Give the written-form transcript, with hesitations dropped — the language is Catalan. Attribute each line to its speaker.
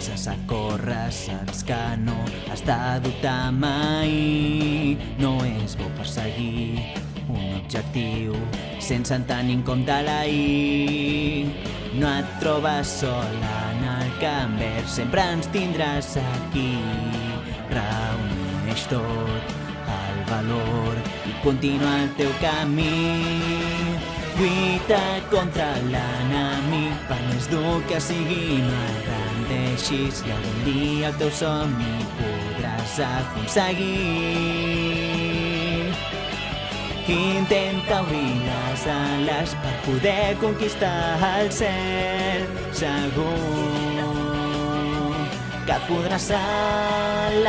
Speaker 1: comences a córrer, saps que no has de dubtar mai. No és bo perseguir un objectiu sense tenir en compte l'ahir. No et trobes sol en el camp verd, sempre ens tindràs aquí. Reuneix tot el valor i continua el teu camí. Lluita contra l'enemic, per més dur que sigui no et rendeixis, i algun dia el teu somni podràs aconseguir. Intenta obrir les ales per poder conquistar el cel. Segur que podràs enlairar